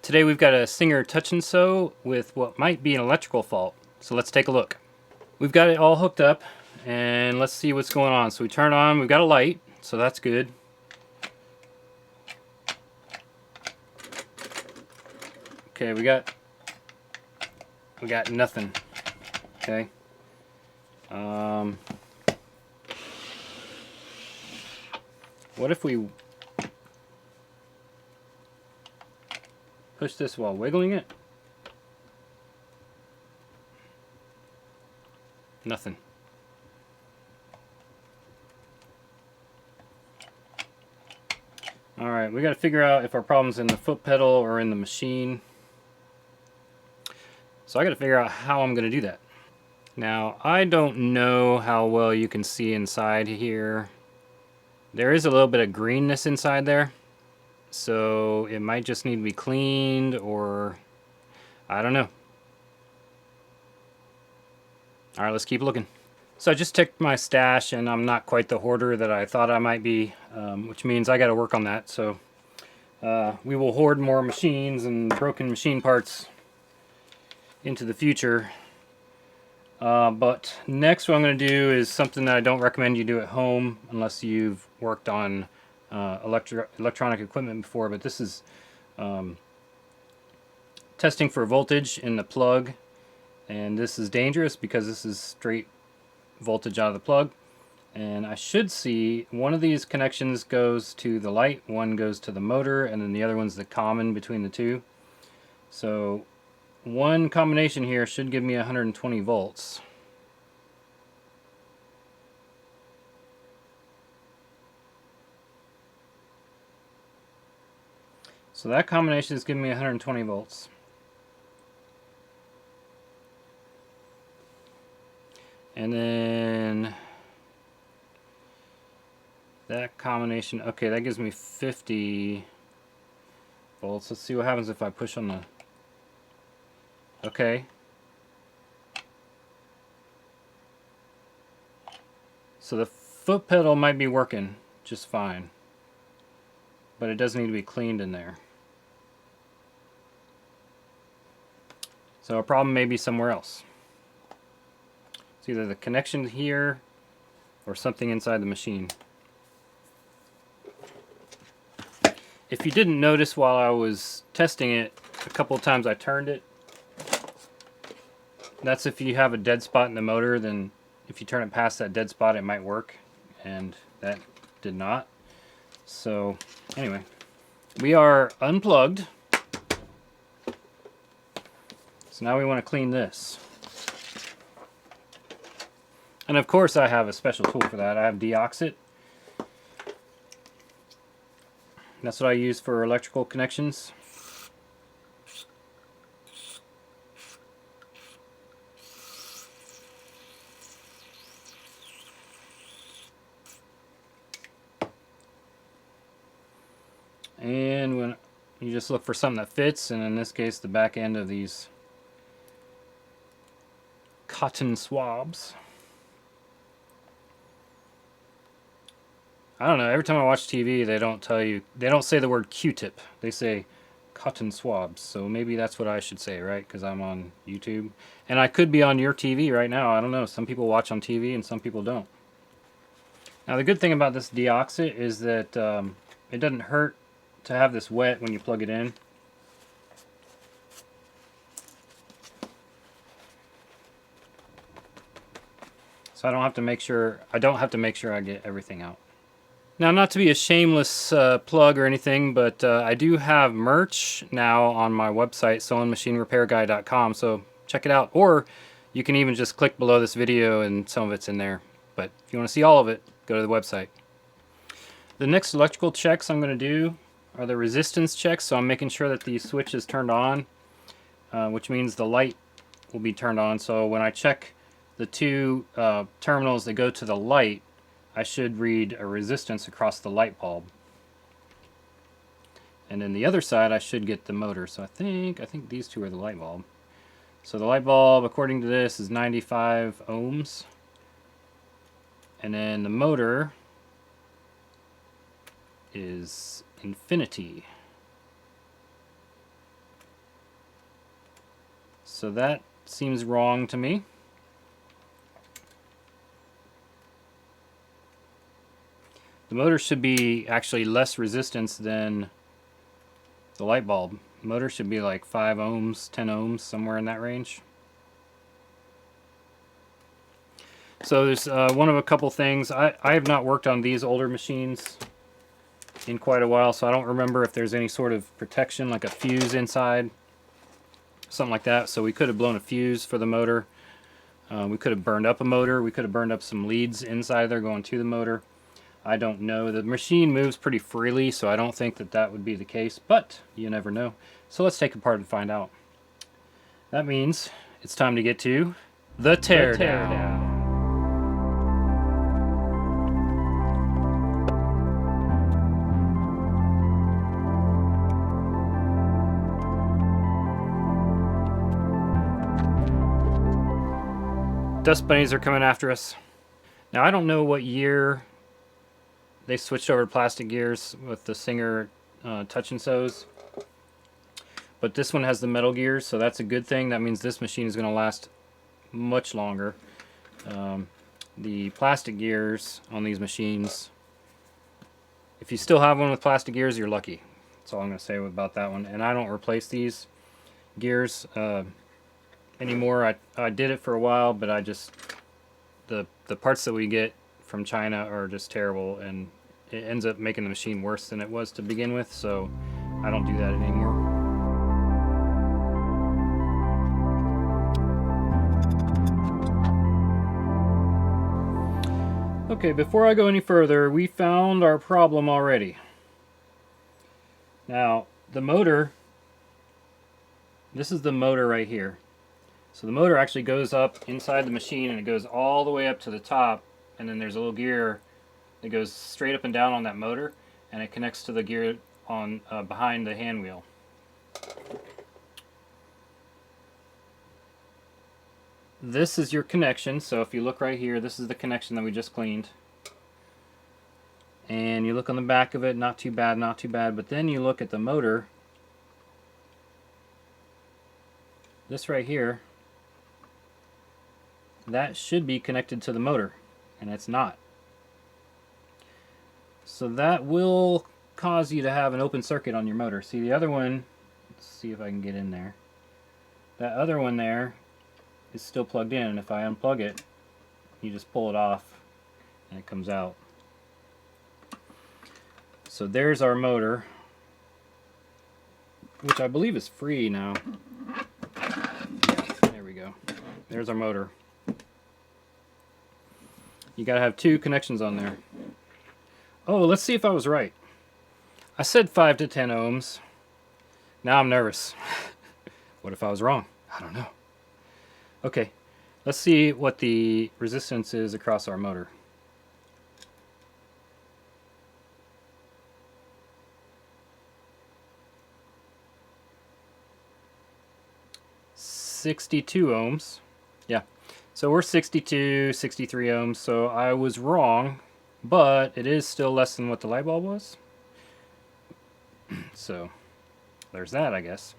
Today we've got a Singer touch and sew with what might be an electrical fault. So let's take a look. We've got it all hooked up and let's see what's going on. So we turn on, we've got a light, so that's good. Okay, we got nothing. Okay. What if we push this while wiggling it? Nothing. Alright, we got to figure out if our problem's in the foot pedal or in the machine. So I got to figure out how I'm going to do that. Now, I don't know how well you can see inside here. There is a little bit of greenness inside there. So it might just need to be cleaned, or I don't know. Alright, let's keep looking. So I just checked my stash and I'm not quite the hoarder that I thought I might be, which means I got to work on that. So we will hoard more machines and broken machine parts into the future. But next what I'm going to do is something that I don't recommend you do at home unless you've worked on electronic equipment before, but this is testing for voltage in the plug. And this is dangerous because this is straight voltage out of the plug. And I should see one of these connections goes to the light, one goes to the motor, and then the other one's the common between the two. So one combination here should give me 120 volts. So that combination is giving me 120 volts. And then that combination, okay, that gives me 50 volts. Let's see what happens if I push on the, okay. So the foot pedal might be working just fine, but it does need to be cleaned in there. So a problem may be somewhere else. It's either the connection here or something inside the machine. If you didn't notice while I was testing it, a couple of times I turned it. That's if you have a dead spot in the motor, then if you turn it past that dead spot it might work, and that did not. So anyway, we are unplugged. So now we want to clean this. And of course I have a special tool for that. I have deoxit. That's what I use for electrical connections. And when you just look for something that fits, and in this case the back end of these cotton swabs. I don't know, every time I watch TV they don't say the word Q-tip, they say cotton swabs, so maybe that's what I should say, right? Because I'm on YouTube. And I could be on your TV right now, I don't know, some people watch on TV and some people don't. Now the good thing about this deoxit is that it doesn't hurt to have this wet when you plug it in. So I don't have to make sure I get everything out. Now, not to be a shameless plug or anything, but I do have merch now on my website, sewingmachinerepairguy.com, so check it out. Or you can even just click below this video and some of it's in there. But if you want to see all of it, go to the website. The next electrical checks I'm going to do are the resistance checks, so I'm making sure that the switch is turned on, which means the light will be turned on. So when I check the two terminals that go to the light, I should read a resistance across the light bulb. And then the other side I should get the motor. So I think these two are the light bulb. So the light bulb, according to this, is 95 ohms. And then the motor is infinity. So that seems wrong to me. The motor should be actually less resistance than the light bulb. The motor should be like 5 ohms, 10 ohms, somewhere in that range. So there's one of a couple things. I have not worked on these older machines in quite a while, so I don't remember if there's any sort of protection, like a fuse inside, something like that. So we could have blown a fuse for the motor. We could have burned up a motor. We could have burned up some leads inside there going to the motor. I don't know. The machine moves pretty freely, so I don't think that that would be the case, but you never know. So let's take it apart and find out. That means it's time to get to the teardown. Dust bunnies are coming after us. Now I don't know what year they switched over to plastic gears with the Singer touch and sews, but this one has the metal gears, so that's a good thing. That means this machine is going to last much longer. The plastic gears on these machines, if you still have one with plastic gears, you're lucky. That's all I'm going to say about that one. And I don't replace these gears anymore. I did it for a while, but I just, the parts that we get from China are just terrible, and it ends up making the machine worse than it was to begin with, so I don't do that anymore. Okay, before I go any further, we found our problem already. Now, the motor, this is the motor right here. So the motor actually goes up inside the machine, and it goes all the way up to the top, and then there's a little gear that goes straight up and down on that motor, and it connects to the gear on behind the hand wheel. This is your connection. So if you look right here, this is the connection that we just cleaned. And you look on the back of it, not too bad, not too bad. But then you look at the motor. This right here, that should be connected to the motor, and it's not. So that will cause you to have an open circuit on your motor. See, the other one, let's see if I can get in there. That other one there is still plugged in, and if I unplug it, you just pull it off and it comes out. So there's our motor, which I believe is free now. There we go. There's our motor. You gotta have 2 connections on there. Oh, let's see if I was right. I said 5 to 10 ohms. Now I'm nervous. What if I was wrong? I don't know. Okay, let's see what the resistance is across our motor. $62 ohms. Yeah. So we're 62, 63 ohms, so I was wrong, but it is still less than what the light bulb was. So there's that, I guess.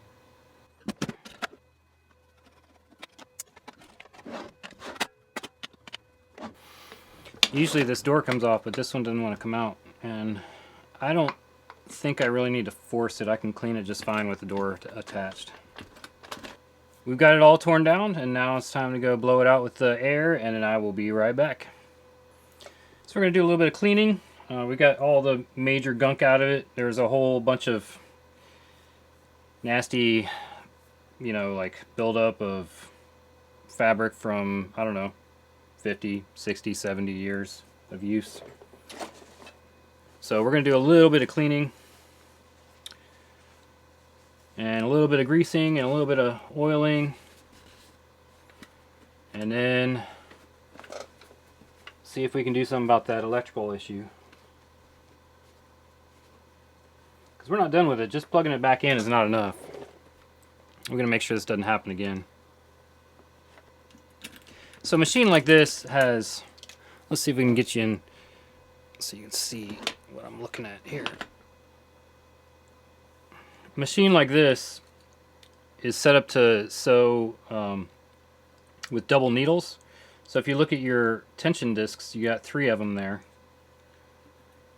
Usually this door comes off, but this one doesn't want to come out, and I don't think I really need to force it. I can clean it just fine with the door attached. We've got it all torn down, and now it's time to go blow it out with the air, and then I will be right back. So we're going to do a little bit of cleaning. We got all the major gunk out of it. There's a whole bunch of nasty, you know, like buildup of fabric from, I don't know, 50, 60, 70 years of use. So we're going to do a little bit of cleaning, and a little bit of greasing, and a little bit of oiling, and then see if we can do something about that electrical issue. Because we're not done with it. Just plugging it back in is not enough. We're going to make sure this doesn't happen again. So a machine like this has, let's see if we can get you in so you can see what I'm looking at here. A machine like this is set up to sew with double needles. So if you look at your tension discs, you got 3 of them there.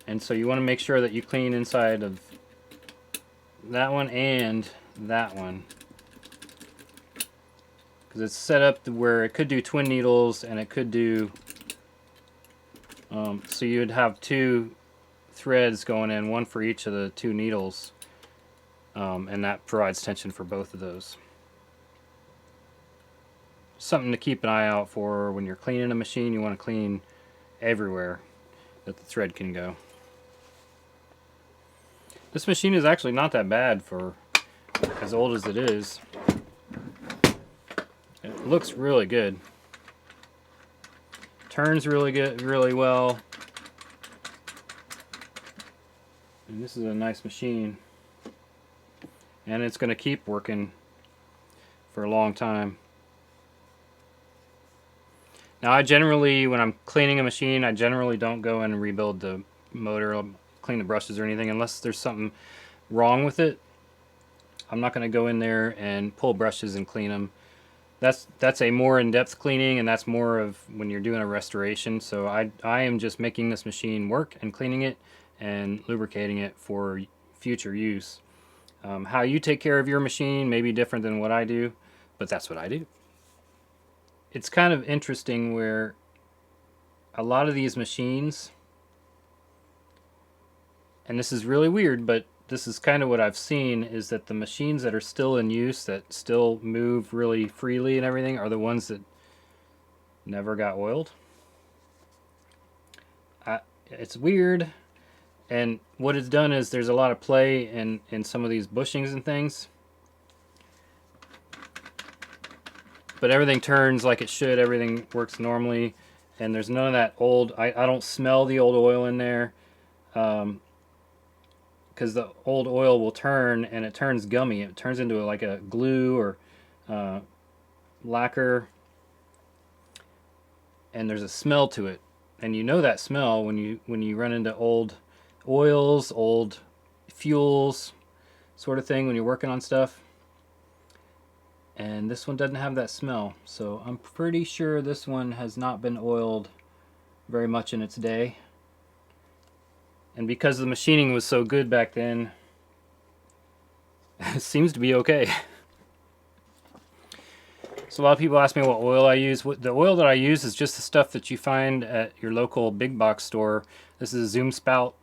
And so you want to make sure that you clean inside of that one and that one, because it's set up to where it could do twin needles and it could do so you would have 2 threads going in, one for each of the 2 needles, and that provides tension for both of those. Something to keep an eye out for when you're cleaning a machine. You want to clean everywhere that the thread can go. This machine is actually not that bad for as old as it is. It looks really good. Turns really good, really well. And this is a nice machine. And it's going to keep working for a long time. Now I generally, when I'm cleaning a machine, I generally don't go in and rebuild the motor, clean the brushes or anything, unless there's something wrong with it. I'm not going to go in there and pull brushes and clean them. That's a more in-depth cleaning, and that's more of when you're doing a restoration. So I am just making this machine work and cleaning it and lubricating it for future use. How you take care of your machine may be different than what I do, but that's what I do. It's kind of interesting where a lot of these machines, and this is really weird, but this is kind of what I've seen, is that the machines that are still in use, that still move really freely and everything, are the ones that never got oiled. It's weird, and what it's done is there's a lot of play in some of these bushings and things, but everything turns like it should, everything works normally, and there's none of that old, I don't smell the old oil in there, because the old oil will turn, and it turns gummy. It turns into like a glue or lacquer, and there's a smell to it, and you know that smell when you run into old oils, old fuels, sort of thing, when you're working on stuff. And this one doesn't have that smell, so I'm pretty sure this one has not been oiled very much in its day. And because the machining was so good back then, it seems to be okay. So a lot of people ask me what oil I use. The oil that I use is just the stuff that you find at your local big box store. This is a Zoom Spout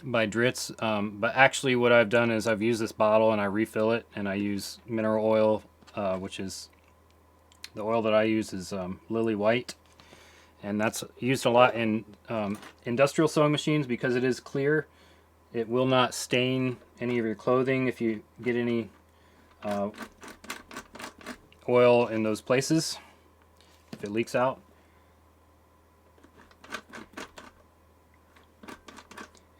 by Dritz, but actually what I've done is I've used this bottle and I refill it, and I use mineral oil, which is the oil that I use is Lily White, and that's used a lot in industrial sewing machines because it is clear. It will not stain any of your clothing if you get any oil in those places, if it leaks out.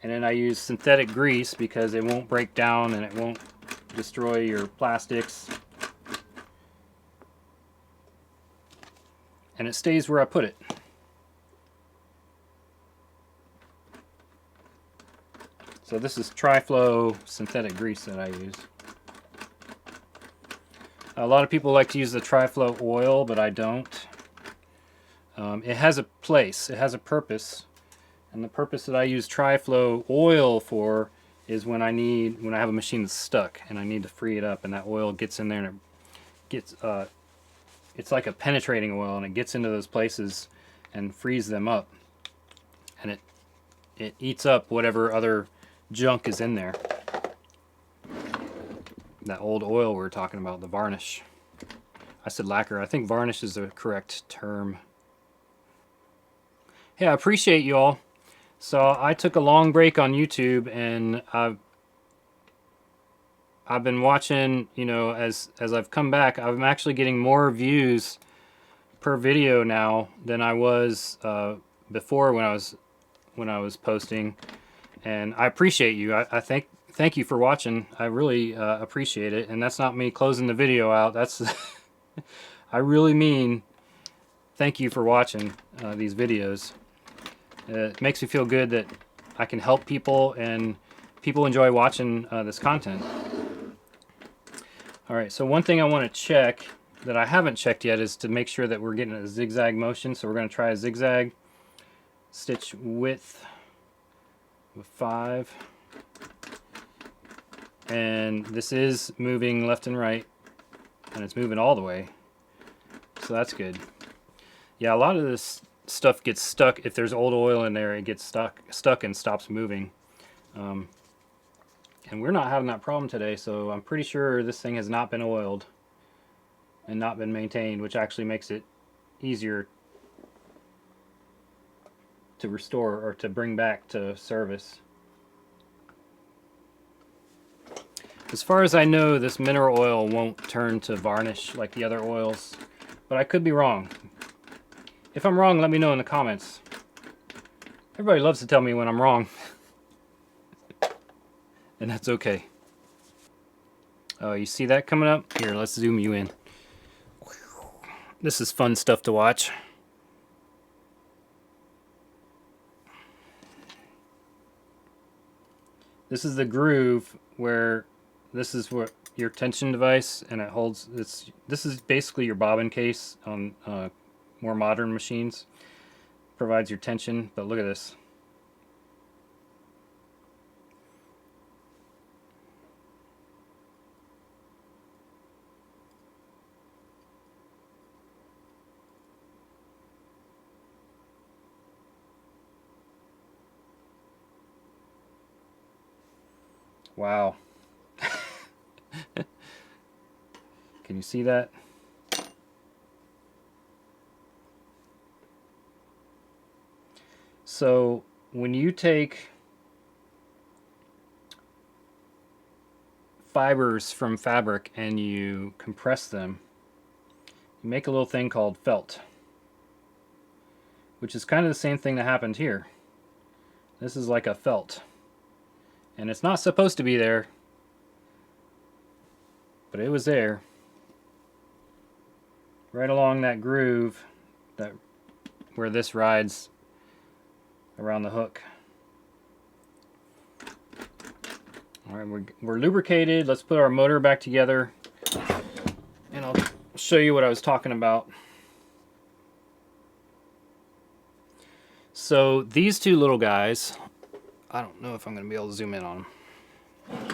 And then I use synthetic grease because it won't break down and it won't destroy your plastics. And it stays where I put it. So this is Tri-Flow synthetic grease that I use. A lot of people like to use the Tri-Flow oil, but I don't. It has a place, it has a purpose. And the purpose that I use Tri-Flow oil for is when I have a machine that's stuck and I need to free it up, and that oil gets in there and it gets, it's like a penetrating oil, and it gets into those places and frees them up. And it eats up whatever other junk is in there. That old oil we were talking about, the varnish. I said lacquer. I think varnish is the correct term. Hey, I appreciate you all. So I took a long break on YouTube, and I've been watching, you know, as I've come back, I'm actually getting more views per video now than I was before when I was posting, and I appreciate you. I thank you for watching. I really appreciate it, and that's not me closing the video out. That's I really mean thank you for watching these videos. It makes me feel good that I can help people, and people enjoy watching this content. Alright, so one thing I want to check that I haven't checked yet is to make sure that we're getting a zigzag motion. So we're going to try a zigzag stitch width of 5. And this is moving left and right, and it's moving all the way. So that's good. Yeah, a lot of this stuff gets stuck. If there's old oil in there, it gets stuck and stops moving. And we're not having that problem today, so I'm pretty sure this thing has not been oiled and not been maintained, which actually makes it easier to restore or to bring back to service. As far as I know, this mineral oil won't turn to varnish like the other oils, but I could be wrong. If I'm wrong, let me know in the comments. Everybody loves to tell me when I'm wrong. And that's okay. Oh, you see that coming up? Here, let's zoom you in. This is fun stuff to watch. This is the groove where this is what your tension device, and it holds this is basically your bobbin case on more modern machines. Provides your tension, but look at this. Wow. Can you see that? So when you take fibers from fabric and you compress them, you make a little thing called felt, which is kind of the same thing that happened here. This is like a felt. And it's not supposed to be there, but it was there. Right along that groove that where this rides around the hook. Alright, we're lubricated. Let's put our motor back together, and I'll show you what I was talking about. So these two little guys, I don't know if I'm going to be able to zoom in on them.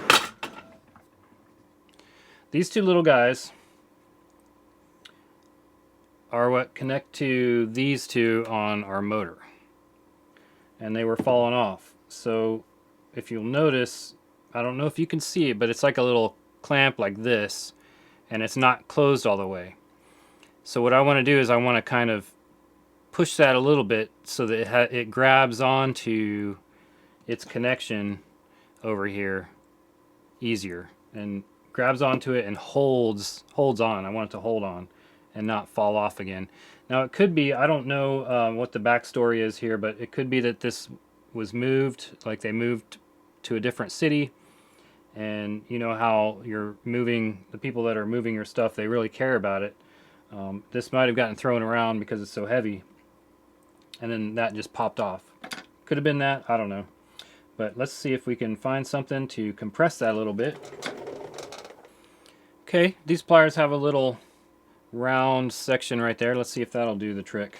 These two little guys are what connect to these two on our motor. And they were falling off. So if you'll notice, I don't know if you can see it, but it's like a little clamp like this, and it's not closed all the way. So what I want to do is I want to kind of push that a little bit so that it grabs onto its connection over here easier, and grabs onto it and holds on. I want it to hold on and not fall off again. Now it could be, I don't know what the backstory is here, but it could be that this was moved, like they moved to a different city, and you know how you're moving, the people that are moving your stuff, they really care about it. This might have gotten thrown around because it's so heavy, and then that just popped off. Could have been that, I don't know. But let's see if we can find something to compress that a little bit. Okay, these pliers have a little round section right there. Let's see if that'll do the trick.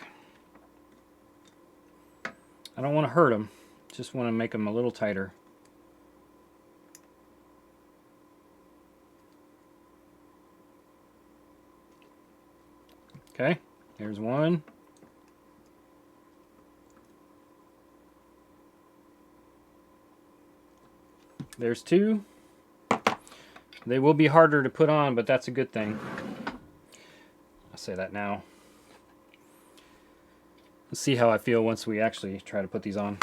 I don't want to hurt them, just want to make them a little tighter. Okay, here's one. There's two. They will be harder to put on, but that's a good thing. I'll say that now. Let's see how I feel once we actually try to put these on.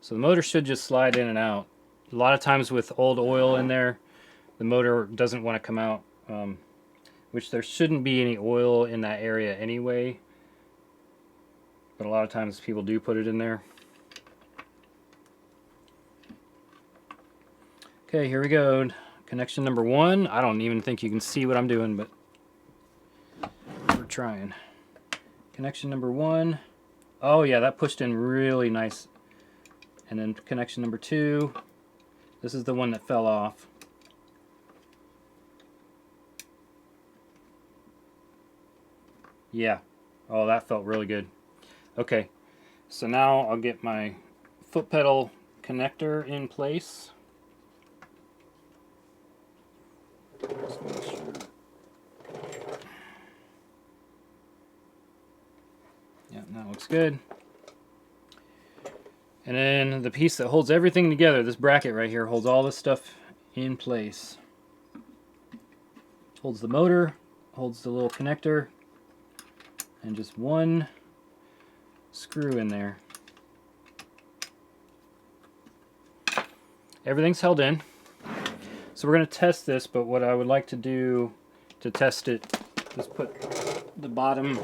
So the motor should just slide in and out. A lot of times with old oil in there, the motor doesn't want to come out, which there shouldn't be any oil in that area anyway. But a lot of times people do put it in there. Okay, here we go. Connection number 1. I don't even think you can see what I'm doing, but we're trying. Connection number 1. Oh yeah, that pushed in really nice. And then connection number 2. This is the one that fell off. Yeah. Oh, that felt really good. Okay. So now I'll get my foot pedal connector in place. Yeah, that looks good. And then the piece that holds everything together, this bracket right here, holds all this stuff in place. Holds the motor, holds the little connector, and just one screw in there. Everything's held in. So we're going to test this, but what I would like to do to test it is put the bottom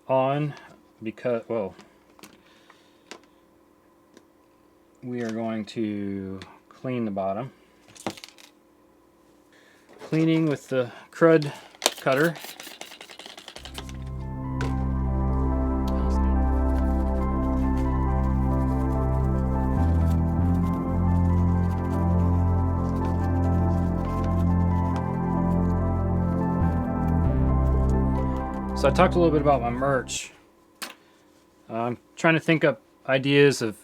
on, because, well, we are going to clean the bottom. Cleaning with the crud cutter. So I talked a little bit about my merch. I'm trying to think up ideas of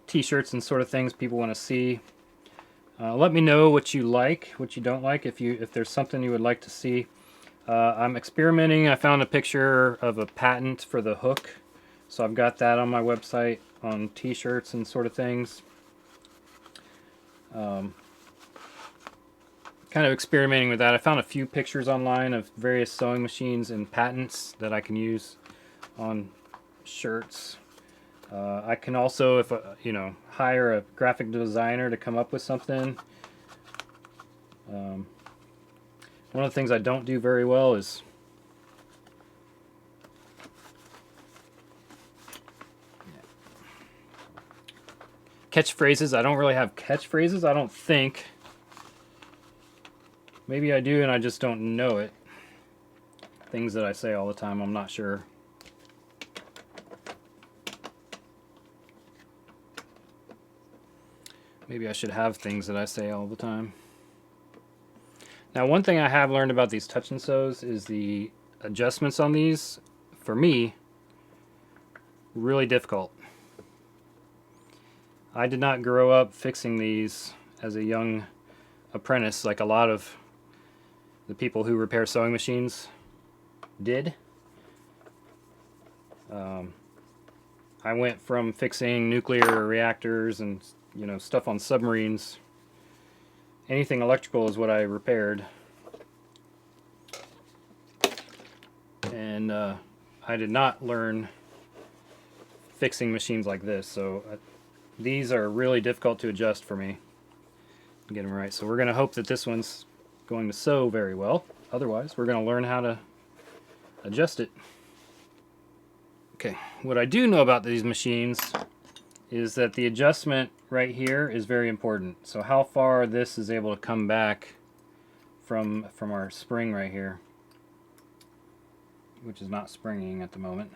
t-shirts and sort of things people want to see. Let me know what you like, what you don't like, if there's something you would like to see. I'm experimenting. I found a picture of a patent for the hook, so I've got that on my website on t-shirts and sort of things. Kind of experimenting with that. I found a few pictures online of various sewing machines and patents that I can use on shirts. I can also, if hire a graphic designer to come up with something. One of the things I don't do very well is catchphrases. I don't really have catchphrases, I don't think. Maybe I do and I just don't know it. Things that I say all the time, I'm not sure. Maybe I should have things that I say all the time. Now, one thing I have learned about these touch and sews is the adjustments on these, for me, really difficult. I did not grow up fixing these as a young apprentice like a lot of the people who repair sewing machines did. I went from fixing nuclear reactors and stuff on submarines. Anything electrical is what I repaired. And I did not learn fixing machines like this, so these are really difficult to adjust for me to get them right. So we're going to hope that this one's going to sew very well. Otherwise, we're going to learn how to adjust it. Okay, what I do know about these machines is that the adjustment right here is very important. So how far this is able to come back from our spring right here, which is not springing at the moment.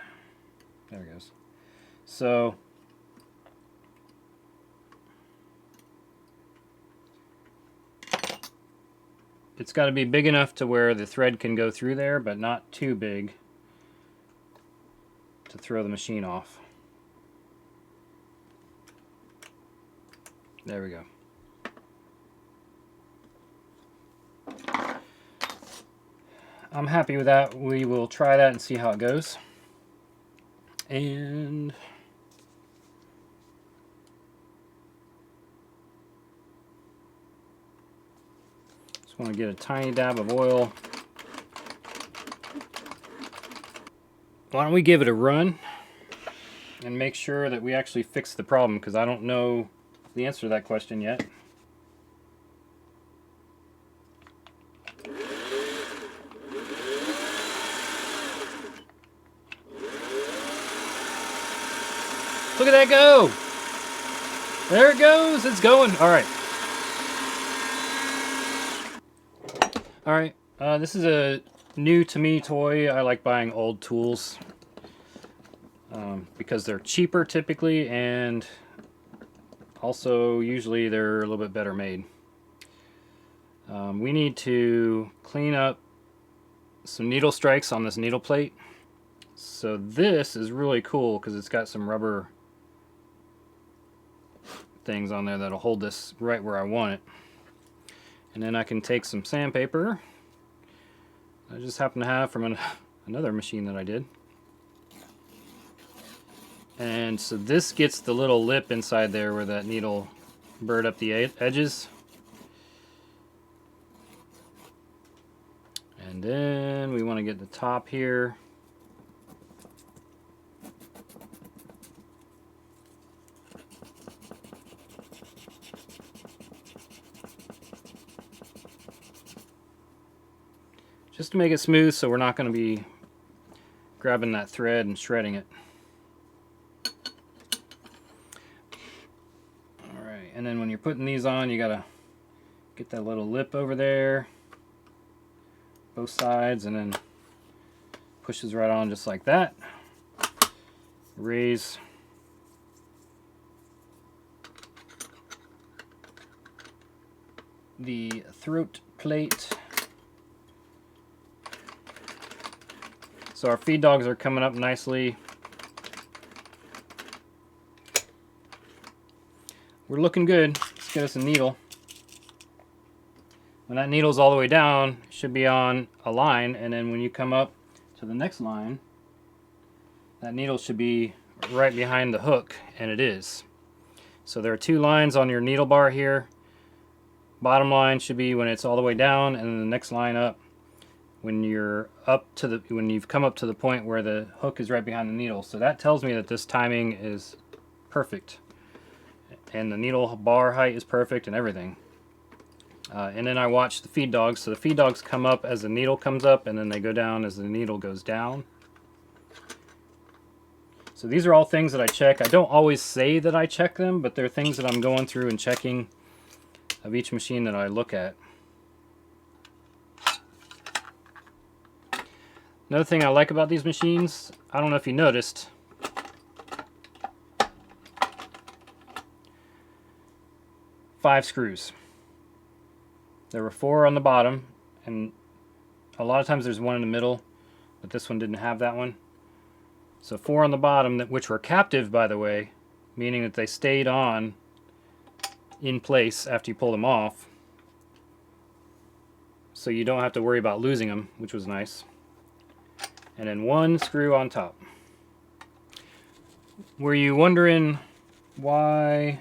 There it goes. So it's got to be big enough to where the thread can go through there, but not too big to throw the machine off. There we go. I'm happy with that. We will try that and see how it goes. And just want to get a tiny dab of oil. Why don't we give it a run and make sure that we actually fix the problem, because I don't know the answer to that question yet. Look at that go! There it goes! It's going! Alright. Alright. This is a new to me toy. I like buying old tools. because they're cheaper typically, and also usually they're a little bit better made. We need to clean up some needle strikes on this needle plate. So this is really cool because it's got some rubber things on there that'll hold this right where I want it. And then I can take some sandpaper I just happen to have from another machine that I did. And so this gets the little lip inside there where that needle burred up the edges. And then we want to get the top here. Just to make it smooth so we're not going to be grabbing that thread and shredding it. Alright, and then when you're putting these on, you got to get that little lip over there, both sides, and then pushes right on just like that. Raise the throat plate. So our feed dogs are coming up nicely. We're looking good. Let's get us a needle. When that needle's all the way down, it should be on a line, and then when you come up to the next line, that needle should be right behind the hook, and it is. So there are two lines on your needle bar here. Bottom line should be when it's all the way down, and then the next line up when you're when you've come up to the point where the hook is right behind the needle. So that tells me that this timing is perfect, and the needle bar height is perfect and everything. And then I watch the feed dogs. So the feed dogs come up as the needle comes up, and then they go down as the needle goes down. So these are all things that I check. I don't always say that I check them, but they're things that I'm going through and checking of each machine that I look at. Another thing I like about these machines, I don't know if you noticed, five screws. There were 4 on the bottom, and a lot of times there's one in the middle, but this one didn't have that one. So 4 on the bottom, which were captive, by the way, meaning that they stayed on in place after you pull them off, so you don't have to worry about losing them, which was nice. And then 1 screw on top. Were you wondering why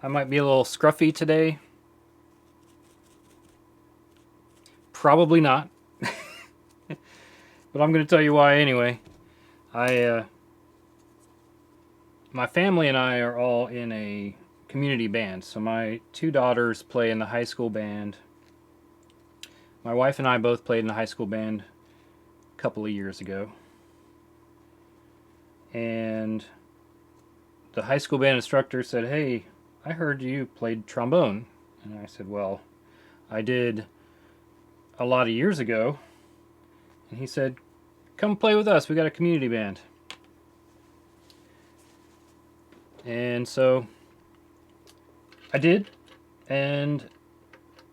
I might be a little scruffy today? Probably not. But I'm going to tell you why anyway. My family and I are all in a community band. So my 2 daughters play in the high school band. My wife and I both played in the high school band couple of years ago, and the high school band instructor said, "Hey, I heard you played trombone." And I said, "Well, I did a lot of years ago." And he said, "Come play with us, we got a community band." And so I did, and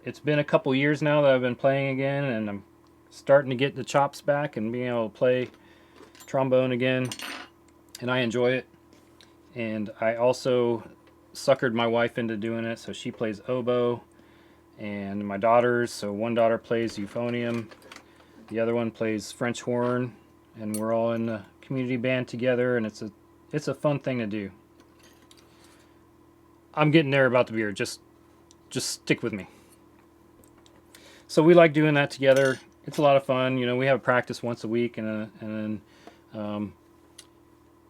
it's been a couple years now that I've been playing again, and I'm starting to get the chops back and being able to play trombone again, and I enjoy it. And I also suckered my wife into doing it, so she plays oboe, and my daughters, so one daughter plays euphonium, the other one plays French horn, and we're all in the community band together, and it's a fun thing to do. I'm getting there about the beer, just stick with me. So we like doing that together. It's a lot of fun. You know, we have a practice once a week, and then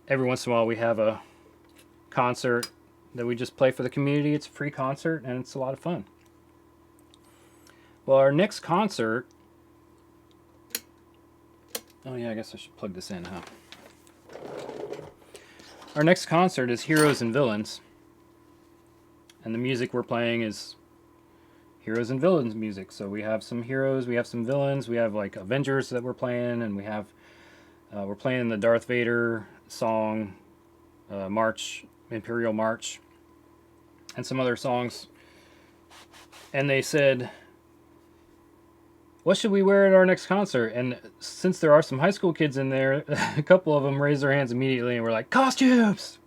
every once in a while we have a concert that we just play for the community. It's a free concert, and it's a lot of fun. Well, our next concert... Oh yeah, I guess I should plug this in, huh? Our next concert is Heroes and Villains, and the music we're playing is Heroes and Villains music. So we have some heroes, we have some villains, we have like Avengers that we're playing, and we have we're playing the Darth Vader song, March, Imperial March, and some other songs. And they said, what should we wear at our next concert? And since there are some high school kids in there, a couple of them raised their hands immediately and were like, costumes!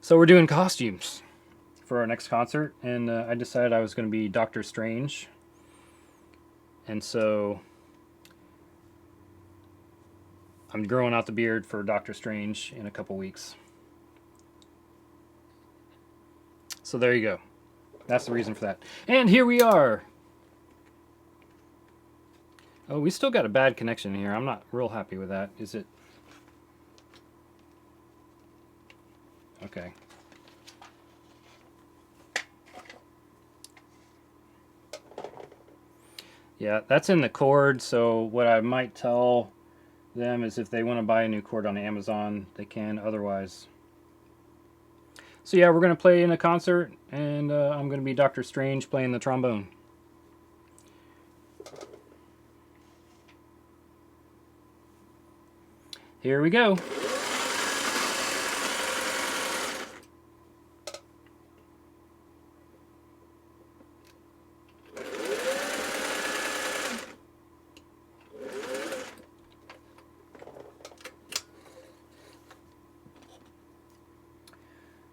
So we're doing costumes for our next concert, and I decided I was going to be Doctor Strange. And so I'm growing out the beard for Doctor Strange in a couple weeks. So there you go. That's the reason for that. And here we are. Oh, we still got a bad connection here. I'm not real happy with that. Is it? Okay. Yeah, that's in the cord, so what I might tell them is if they want to buy a new cord on Amazon, they can otherwise. So yeah, we're going to play in a concert, and I'm going to be Doctor Strange playing the trombone. Here we go.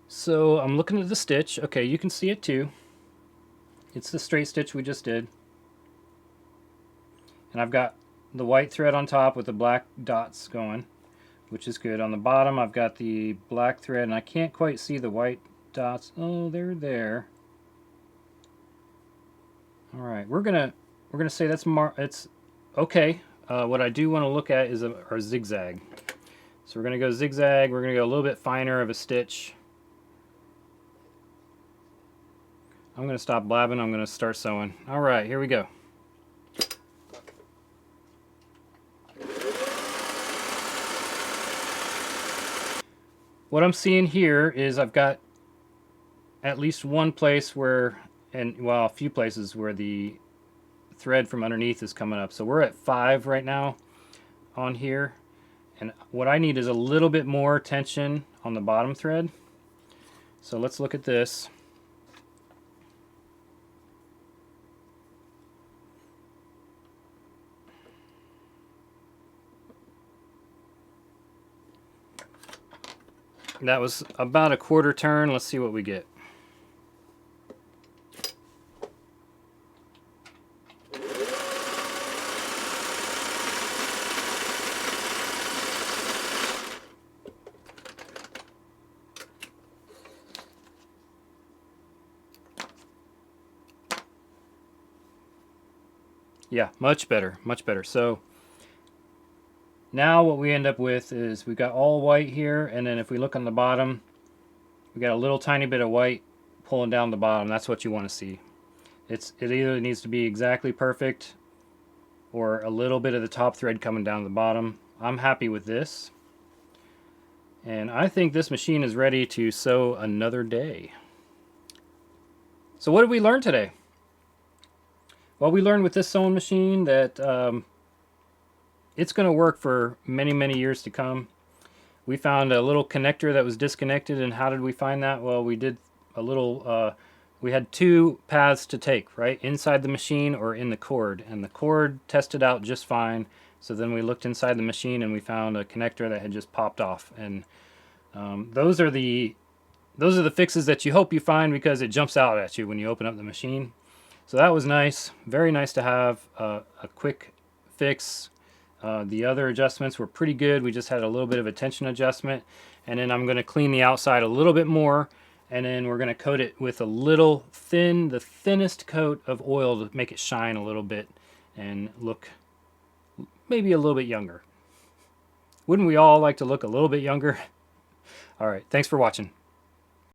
So I'm looking at the stitch. Okay, you can see it too. It's the straight stitch we just did. And I've got the white thread on top with the black dots going, which is good. On the bottom I've got the black thread, and I can't quite see the white dots. Oh, they're there. All right, we're gonna say that's it's okay. What I do want to look at is our zigzag. So we're gonna go zigzag. We're gonna go a little bit finer of a stitch. I'm going to stop blabbing. I'm going to start sewing. All right, here we go. What I'm seeing here is I've got at least one place where, well, a few places where the thread from underneath is coming up. So we're at 5 right now on here. And what I need is a little bit more tension on the bottom thread. So let's look at this. That was about a quarter turn. Let's see what we get. Yeah, much better, much better. So now what we end up with is we've got all white here, and then if we look on the bottom, we got a little tiny bit of white pulling down the bottom. That's what you want to see. It either needs to be exactly perfect or a little bit of the top thread coming down the bottom. I'm happy with this. And I think this machine is ready to sew another day. So what did we learn today? Well, we learned with this sewing machine that it's going to work for many, many years to come. We found a little connector that was disconnected, and how did we find that? Well, we did a little, we had 2 paths to take, right? Inside the machine or in the cord, and the cord tested out just fine. So then we looked inside the machine and we found a connector that had just popped off. And those are the fixes that you hope you find, because it jumps out at you when you open up the machine. So that was nice, very nice to have a quick fix. The other adjustments were pretty good. We just had a little bit of a tension adjustment. And then I'm going to clean the outside a little bit more, and then we're going to coat it with a little the thinnest coat of oil to make it shine a little bit and look maybe a little bit younger. Wouldn't we all like to look a little bit younger? All right, thanks for watching.